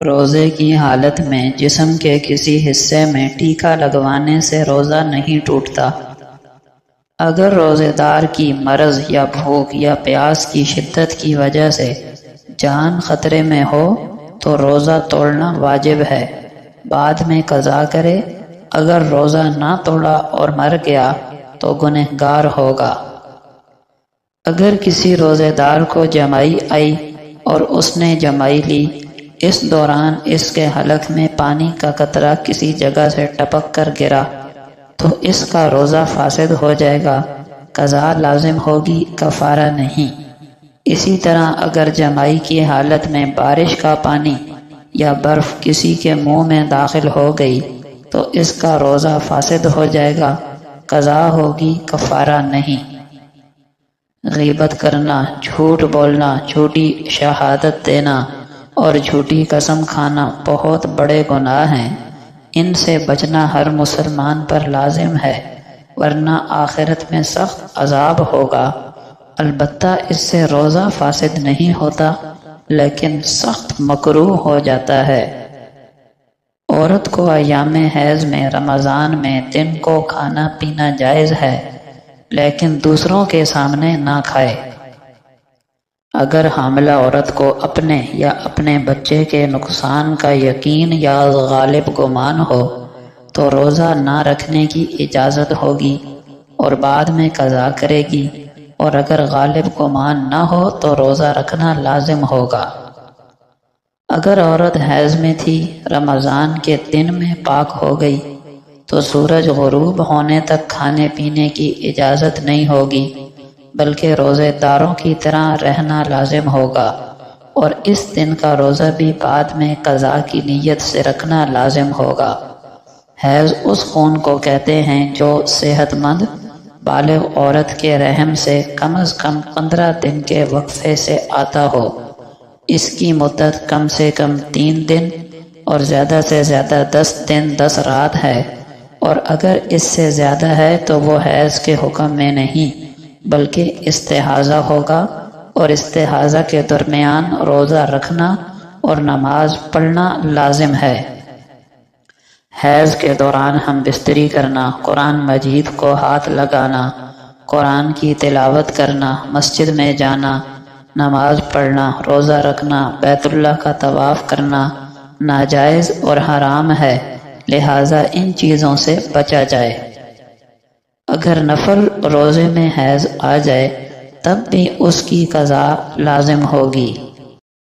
روزے کی حالت میں جسم کے کسی حصے میں ٹیکا لگوانے سے روزہ نہیں ٹوٹتا۔ اگر روزے دار کی مرض یا بھوک یا پیاس کی شدت کی وجہ سے جان خطرے میں ہو تو روزہ توڑنا واجب ہے، بعد میں قضا کرے۔ اگر روزہ نہ توڑا اور مر گیا تو گنہگار ہوگا۔ اگر کسی روزے دار کو جمائی آئی اور اس نے جمائی لی، اس دوران اس کے حلق میں پانی کا قطرہ کسی جگہ سے ٹپک کر گرا تو اس کا روزہ فاسد ہو جائے گا، قضا لازم ہوگی، کفارہ نہیں۔ اسی طرح اگر جمائی کی حالت میں بارش کا پانی یا برف کسی کے منہ میں داخل ہو گئی تو اس کا روزہ فاسد ہو جائے گا، قضا ہوگی، کفارہ نہیں۔ غیبت کرنا، جھوٹ بولنا، جھوٹی شہادت دینا اور جھوٹی قسم کھانا بہت بڑے گناہ ہیں۔ ان سے بچنا ہر مسلمان پر لازم ہے، ورنہ آخرت میں سخت عذاب ہوگا۔ البتہ اس سے روزہ فاسد نہیں ہوتا، لیکن سخت مکروہ ہو جاتا ہے۔ عورت کو ایام حیض میں رمضان میں دن کو کھانا پینا جائز ہے، لیکن دوسروں کے سامنے نہ کھائے۔ اگر حاملہ عورت کو اپنے یا اپنے بچے کے نقصان کا یقین یا غالب گمان ہو تو روزہ نہ رکھنے کی اجازت ہوگی اور بعد میں قضا کرے گی، اور اگر غالب گمان نہ ہو تو روزہ رکھنا لازم ہوگا۔ اگر عورت حیض میں تھی، رمضان کے دن میں پاک ہو گئی تو سورج غروب ہونے تک کھانے پینے کی اجازت نہیں ہوگی، بلکہ روزے داروں کی طرح رہنا لازم ہوگا، اور اس دن کا روزہ بھی بعد میں قضا کی نیت سے رکھنا لازم ہوگا۔ حیض اس خون کو کہتے ہیں جو صحت مند بالغ عورت کے رحم سے کم از کم 15 دن کے وقفے سے آتا ہو۔ اس کی مدت کم سے کم 3 دن اور زیادہ سے زیادہ 10 دن 10 رات ہے، اور اگر اس سے زیادہ ہے تو وہ حیض کے حکم میں نہیں بلکہ استحاضہ ہوگا، اور استحاضہ کے درمیان روزہ رکھنا اور نماز پڑھنا لازم ہے۔ حیض کے دوران ہم بستری کرنا، قرآن مجید کو ہاتھ لگانا، قرآن کی تلاوت کرنا، مسجد میں جانا، نماز پڑھنا، روزہ رکھنا، بیت اللہ کا طواف کرنا ناجائز اور حرام ہے، لہٰذا ان چیزوں سے بچا جائے۔ اگر نفل روزے میں حیض آ جائے تب بھی اس کی قضا لازم ہوگی۔